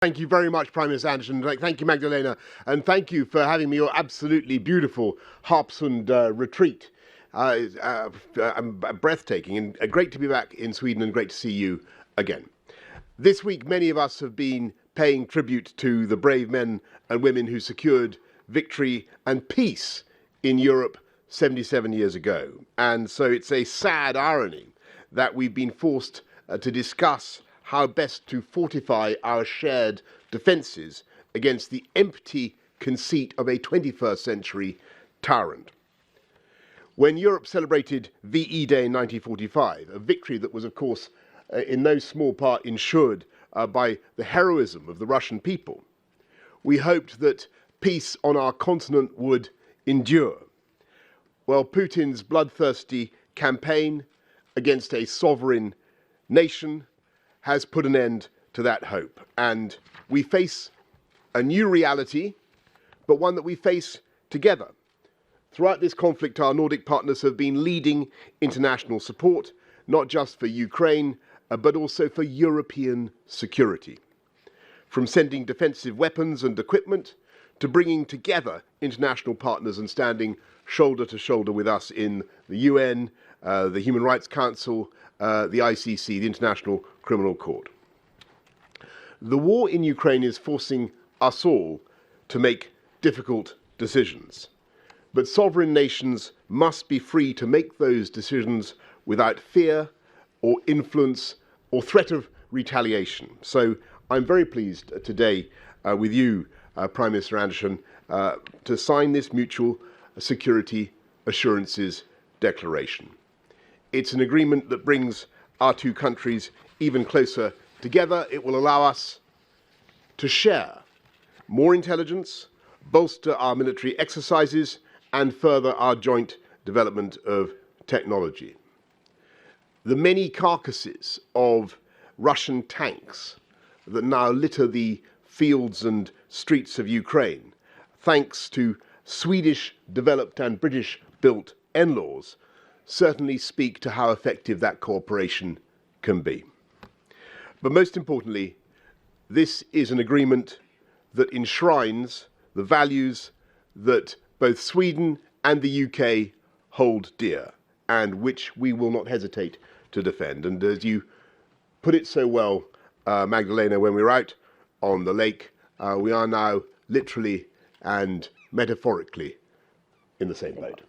Thank you very much, Prime Minister Andersson. Thank you, Magdalena, and thank you for having me your absolutely beautiful Harpsund retreat. Breathtaking and great to be back in Sweden and great to see you again. This week, many of us have been paying tribute to the brave men and women who secured victory and peace in Europe 77 years ago. And so it's a sad irony that we've been forced to discuss how best to fortify our shared defences against the empty conceit of a 21st century tyrant. When Europe celebrated VE Day in 1945, a victory that was, of course, in no small part ensured by the heroism of the Russian people, we hoped that peace on our continent would endure. Well, Putin's bloodthirsty campaign against a sovereign nation has put an end to that hope. And we face a new reality, but one that we face together. Throughout this conflict, our Nordic partners have been leading international support, not just for Ukraine, but also for European security. From sending defensive weapons and equipment to bringing together international partners and standing shoulder to shoulder with us in the UN, the Human Rights Council, the ICC, the International Criminal Court. The war in Ukraine is forcing us all to make difficult decisions. But sovereign nations must be free to make those decisions without fear or influence or threat of retaliation. So I'm very pleased today with you, Prime Minister Andersson, to sign this Mutual Security Assurances Declaration. It's an agreement that brings our two countries even closer together. It will allow us to share more intelligence, bolster our military exercises, and further our joint development of technology. The many carcasses of Russian tanks that now litter the fields and streets of Ukraine, thanks to Swedish-developed and British-built NLAWs, certainly speak to how effective that cooperation can be. But most importantly, this is an agreement that enshrines the values that both Sweden and the UK hold dear and which we will not hesitate to defend. And as you put it so well, Magdalena, when we were out on the lake, we are now literally and metaphorically in the same boat.